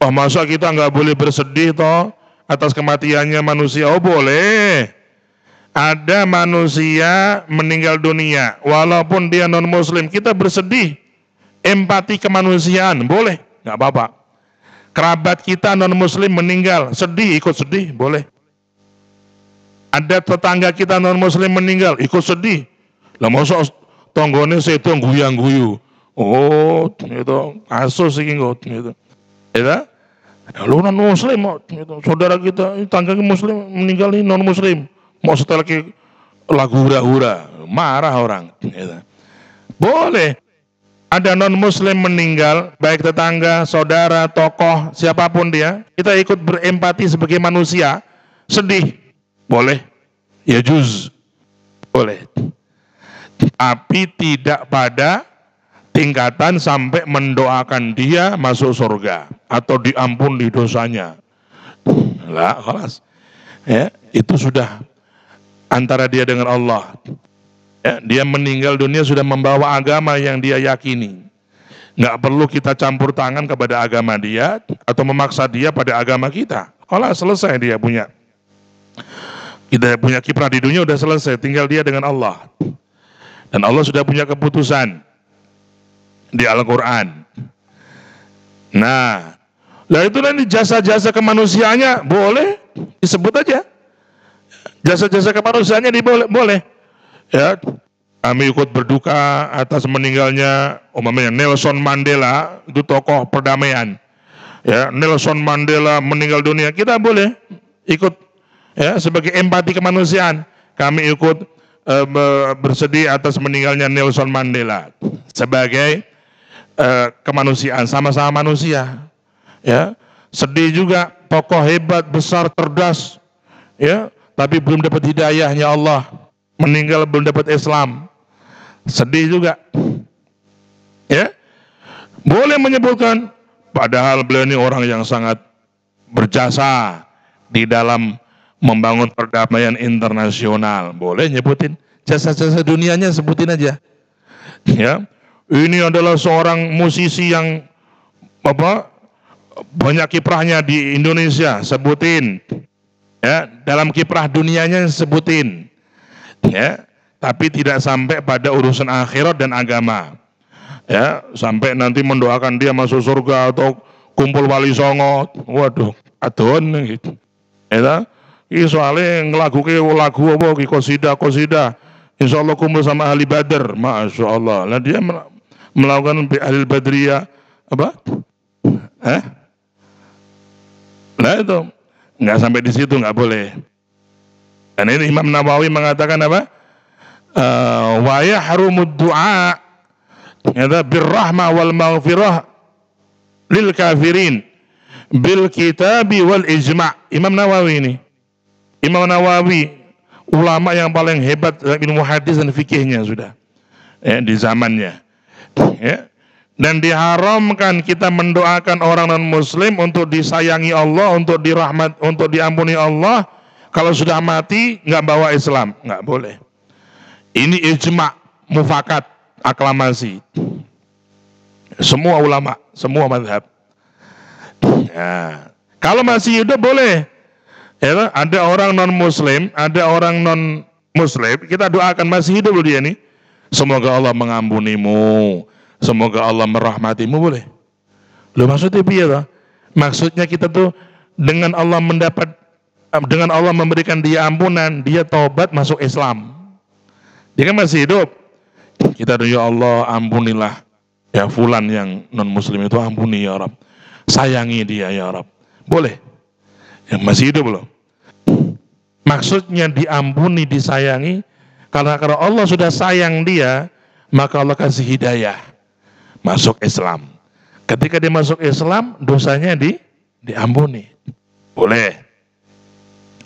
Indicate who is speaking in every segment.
Speaker 1: Oh, masa kita nggak boleh bersedih toh atas kematiannya manusia? Oh, boleh. Ada manusia meninggal dunia, walaupun dia non muslim, kita bersedih, empati kemanusiaan, boleh, nggak apa-apa. Kerabat kita non muslim meninggal, sedih, ikut sedih, boleh. Ada tetangga kita non muslim meninggal, ikut sedih. Lah masa tonggone sedo guyang-guyu. Oh, itu kasus iki kok gitu. Ya. Lu non muslim gitu. Saudara kita tangga muslim meninggal ini non muslim. Mau setel lagi lagu hura-hura, marah orang. Gitu. Boleh. Ada non muslim meninggal, baik tetangga, saudara, tokoh, siapapun dia, kita ikut berempati sebagai manusia, sedih, boleh, ya juz, boleh. Tapi tidak pada tingkatan sampai mendoakan dia masuk surga atau diampuni dosanya. Lah, kelas. Ya, itu sudah antara dia dengan Allah. Ya, dia meninggal dunia sudah membawa agama yang dia yakini. Nggak perlu kita campur tangan kepada agama dia atau memaksa dia pada agama kita. Kalau selesai dia punya, kita punya kiprah di dunia udah selesai, tinggal dia dengan Allah. Dan Allah sudah punya keputusan di Al-Quran. Nah, lah itu nanti jasa-jasa kemanusiaannya boleh disebut aja. Jasa-jasa kemanusiaannya boleh. Ya, kami ikut berduka atas meninggalnya umpamanya Nelson Mandela, itu tokoh perdamaian. Ya, Nelson Mandela meninggal dunia, kita boleh ikut ya sebagai empati kemanusiaan. Kami ikut bersedih atas meninggalnya Nelson Mandela sebagai kemanusiaan, sama-sama manusia. Ya, sedih juga tokoh hebat, besar, cerdas. Ya, tapi belum dapat hidayahnya Allah. Meninggal belum dapat Islam, sedih juga. Ya, boleh menyebutkan, padahal beliau ini orang yang sangat berjasa di dalam membangun perdamaian internasional. Boleh nyebutin jasa-jasa dunianya, sebutin aja. Ya, ini adalah seorang musisi yang banyak kiprahnya di Indonesia, sebutin. Ya, dalam kiprah dunianya sebutin. Ya, tapi tidak sampai pada urusan akhirat dan agama. Ya, sampai nanti mendoakan dia masuk surga atau kumpul wali songo. Waduh, adon gitu. Ya, ini soalnya ngelaguke lagu apa ki qasidah. Insyaallah kumpul sama ahli Badar, masya Allah. Nah dia melakukan ahli Badriyah apa? Nah itu nggak sampai di situ, nggak boleh. Dan ini Imam Nawawi mengatakan apa? Wa yahrumud du'a birrahmah wal maghfirah lil kafirin bil kitabi wal ijma'. Imam Nawawi ini. Imam Nawawi ulama yang paling hebat ilmu hadis dan fikihnya sudah. Ya, di zamannya. Ya. Dan diharamkan kita mendoakan orang non muslim untuk disayangi Allah, untuk dirahmat, untuk diampuni Allah. Kalau sudah mati nggak bawa Islam, nggak boleh. Ini ijma, mufakat, aklamasi. Semua ulama, semua madhab. Ya. Kalau masih hidup boleh. Ya, ada orang non Muslim, ada orang non Muslim, kita doakan masih hidup dia nih. Semoga Allah mengampunimu, semoga Allah merahmatimu, boleh. Loh maksudnya biar? Maksudnya kita tuh dengan Allah memberikan dia ampunan, dia taubat masuk Islam. Dia kan masih hidup. Kita doa, ya Allah ampunilah ya fulan yang non muslim itu, ampuni ya Rabb. Sayangi dia ya Rabb. Boleh. Yang masih hidup loh. Maksudnya diampuni, disayangi, karena kalau Allah sudah sayang dia, maka Allah kasih hidayah masuk Islam. Ketika dia masuk Islam, dosanya diampuni. Boleh.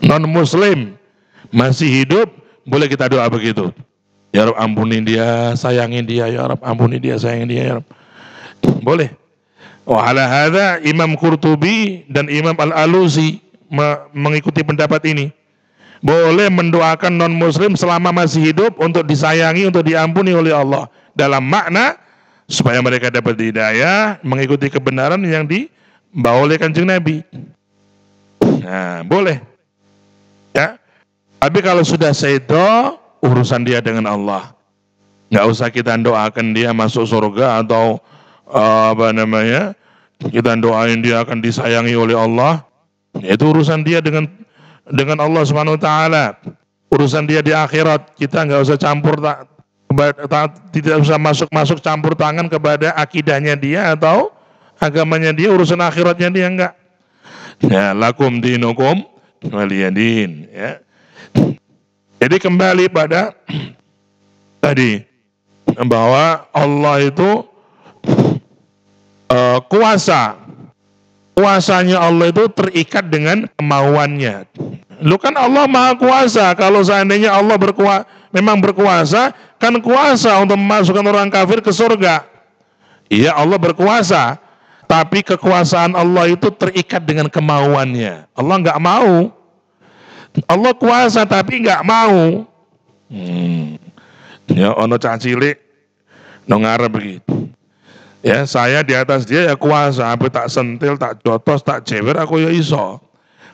Speaker 1: Non muslim masih hidup, boleh kita doa begitu. Ya Rabb ampuni dia, sayangi dia ya Rabb, ampuni dia, sayangi dia ya Rabb. Boleh. Wa ala hadza Imam Qurtubi dan Imam Al-Alusi mengikuti pendapat ini. Boleh mendoakan non muslim selama masih hidup untuk disayangi, untuk diampuni oleh Allah, dalam makna supaya mereka dapat hidayah, mengikuti kebenaran yang bawa oleh Kanjeng Nabi. Nah, boleh. Ya. Tapi kalau sudah sedo, urusan dia dengan Allah. Nggak usah kita doakan dia masuk surga atau kita doain dia akan disayangi oleh Allah. Itu urusan dia dengan Allah Subhanahu wa taala. Urusan dia di akhirat, kita nggak usah campur tidak usah masuk campur tangan kepada akidahnya dia atau agamanya dia, urusan akhiratnya dia enggak. Ya, lakum dinukum waliyadin, ya. Jadi kembali pada tadi bahwa Allah itu kuasanya Allah itu terikat dengan kemauannya. Lu kan Allah Maha Kuasa. Kalau seandainya Allah memang berkuasa, kan kuasa untuk memasukkan orang kafir ke surga. Iya, Allah berkuasa, tapi kekuasaan Allah itu terikat dengan kemauannya. Allah nggak mau. Allah kuasa tapi nggak mau. Ya, ono cah cilik no ngarep begitu. Ya, saya di atas dia ya kuasa, apa tak sentil, tak jotos, tak jewer aku ya iso.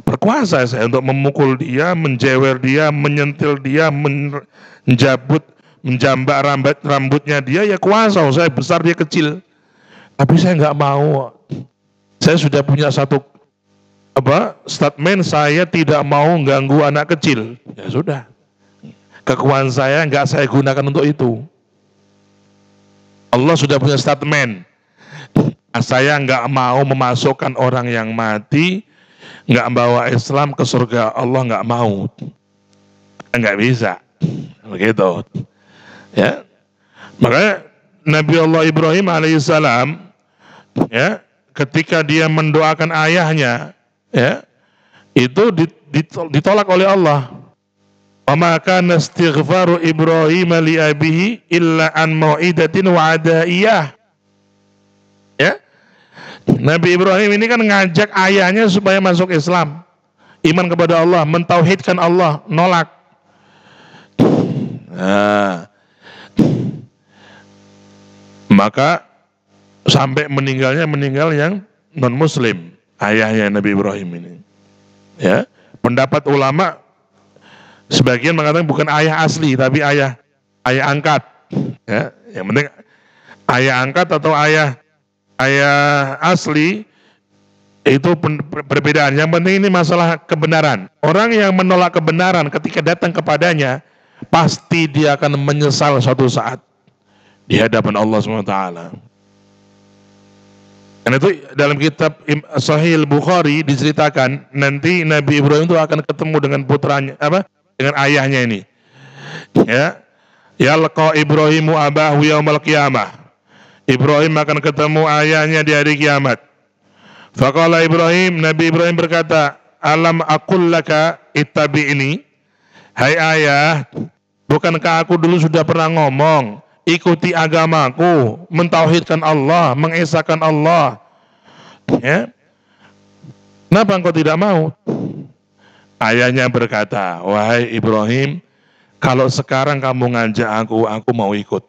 Speaker 1: Berkuasa saya untuk memukul dia, menjewer dia, menyentil dia, menjambak rambutnya dia, ya kuasa. Saya besar dia kecil. Tapi saya nggak mau. Saya sudah punya satu statement, saya tidak mau ganggu anak kecil. Ya sudah. Kekuatan saya nggak saya gunakan untuk itu. Allah sudah punya statement. Saya nggak mau memasukkan orang yang mati, nggak bawa Islam ke surga. Allah nggak mau. Nggak bisa. Begitu. Ya. Makanya Nabi Allah Ibrahim alaihissalam, ya, ketika dia mendoakan ayahnya, ya, itu ditolak oleh Allah. Wa ma kana istighfaru Ibrahim li abihi illa an mau'idatin wa'adaiyah. Ya. Nabi Ibrahim ini kan ngajak ayahnya supaya masuk Islam, iman kepada Allah, mentauhidkan Allah, nolak. Nah, maka sampai meninggal yang non muslim, ayahnya Nabi Ibrahim ini. Ya, pendapat ulama sebagian mengatakan bukan ayah asli tapi ayah angkat. Ya, yang penting ayah angkat atau ayah asli itu perbedaan. Yang penting ini masalah kebenaran. Orang yang menolak kebenaran ketika datang kepadanya, pasti dia akan menyesal suatu saat di hadapan Allah SWT. Dan itu dalam kitab Sahih Bukhari diceritakan nanti Nabi Ibrahim itu akan ketemu dengan putranya, dengan ayahnya ini. Ya, yalqa Ibrahimu abahu yaumal qiyamah. Ibrahim akan ketemu ayahnya di hari kiamat. Faqala Ibrahim, Nabi Ibrahim berkata, alam aqul laka ittabi'ni. Hai ayah, bukankah aku dulu sudah pernah ngomong, ikuti agamaku, mentauhidkan Allah, mengesahkan Allah. Ya. Kenapa engkau tidak mau? Ayahnya berkata, wahai Ibrahim, kalau sekarang kamu ngajak aku mau ikut.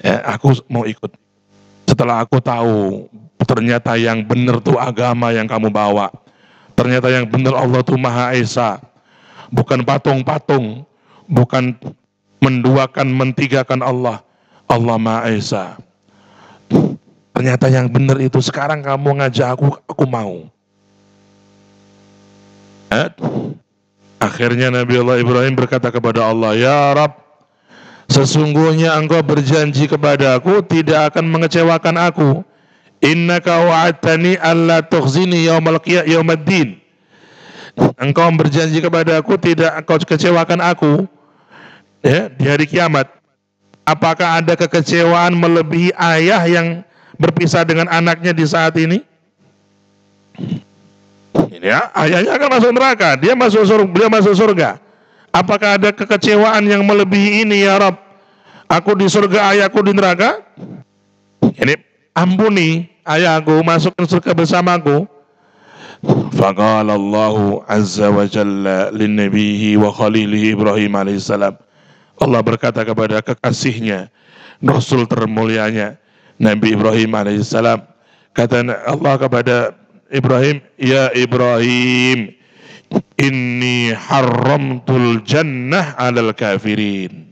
Speaker 1: Ya, aku mau ikut. Setelah aku tahu ternyata yang benar tuh agama yang kamu bawa. Ternyata yang benar Allah tuh Maha Esa. Bukan patung-patung, bukan menduakan, mentigakan Allah. Allah Maha Esa. Ternyata yang benar itu, sekarang kamu ngajak aku mau. Akhirnya Nabi Allah Ibrahim berkata kepada Allah, ya Rabb, sesungguhnya engkau berjanji kepadaku tidak akan mengecewakan aku. Innaka wa'adtani alla tukhzini yaumaddin. Engkau berjanji kepadaku tidak engkau kecewakan aku, ya, di hari kiamat. Apakah ada kekecewaan melebihi ayah yang berpisah dengan anaknya di saat ini? Ya, ayahnya akan masuk neraka, dia masuk surga. Apakah ada kekecewaan yang melebihi ini ya Rabb? Aku di surga, ayahku di neraka. Ini ampuni ayahku, masukkan surga bersamaku. Faqala Allahu azza wa jalla lin nabiyhi wa khalilihi Ibrahim alaihissalam. Allah berkata kepada kekasihnya, Rasul termulianya Nabi Ibrahim alaihissalam, Kata Allah kepada Ibrahim, ya Ibrahim, inni haramtul jannah alal kafirin.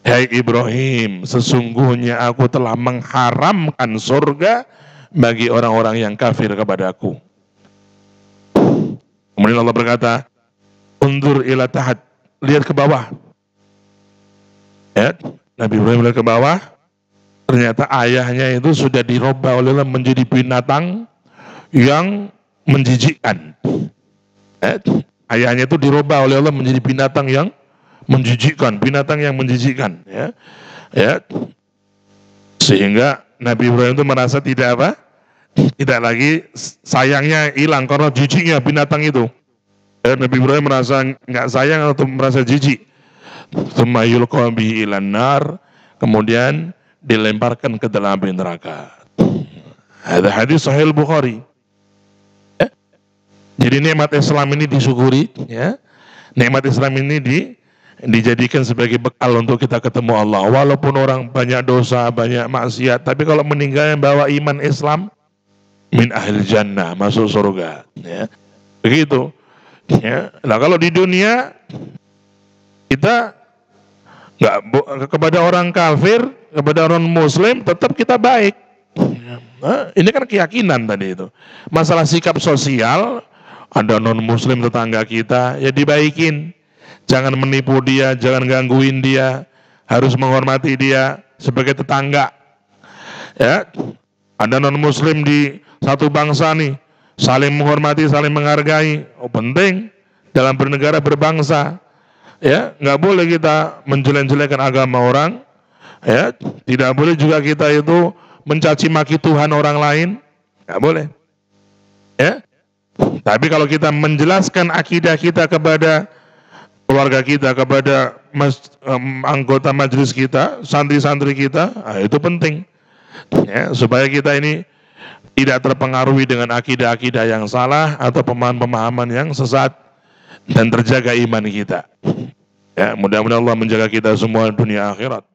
Speaker 1: Hai Ibrahim, sesungguhnya aku telah mengharamkan surga bagi orang-orang yang kafir kepadaku. Kemudian Allah berkata, undur ila tahat, lihat ke bawah. Ya, Nabi Ibrahim lihat ke bawah, ternyata ayahnya itu sudah dirubah oleh Allah menjadi binatang yang menjijikkan. Ayahnya itu dirubah oleh Allah menjadi binatang yang menjijikkan, binatang yang menjijikkan, ya. Sehingga Nabi Ibrahim itu merasa tidak apa? Tidak lagi, sayangnya hilang karena jijiknya binatang itu. Nabi Ibrahim merasa nggak sayang atau merasa jijik. Tsumma yulqa bihi ilan nar, kemudian dilemparkan ke dalam api neraka. Ada hadis Sahih Bukhari. Jadi nikmat Islam ini disyukuri, ya. Nikmat Islam ini dijadikan sebagai bekal untuk kita ketemu Allah. Walaupun orang banyak dosa, banyak maksiat, tapi kalau meninggalnya bawa iman Islam, min ahli jannah, masuk surga. Ya. Begitu. Ya. Nah kalau di dunia kita nggak kepada orang kafir, kepada orang Muslim tetap kita baik. Nah, ini kan keyakinan tadi itu. Masalah sikap sosial. Ada non-muslim tetangga kita, ya dibaikin. Jangan menipu dia, jangan gangguin dia. Harus menghormati dia sebagai tetangga. Ya, ada non-muslim di satu bangsa nih, saling menghormati, saling menghargai. Oh, penting dalam bernegara berbangsa. Ya, nggak boleh kita menjelek-jelekan agama orang. Ya, tidak boleh juga kita itu mencaci maki Tuhan orang lain. Nggak boleh. Ya. Tapi kalau kita menjelaskan akidah kita kepada keluarga kita, kepada anggota majelis kita, santri-santri kita, nah itu penting. Ya, supaya kita ini tidak terpengaruhi dengan akidah-akidah yang salah atau pemahaman-pemahaman yang sesat dan terjaga iman kita. Ya, mudah-mudahan Allah menjaga kita semua dunia akhirat.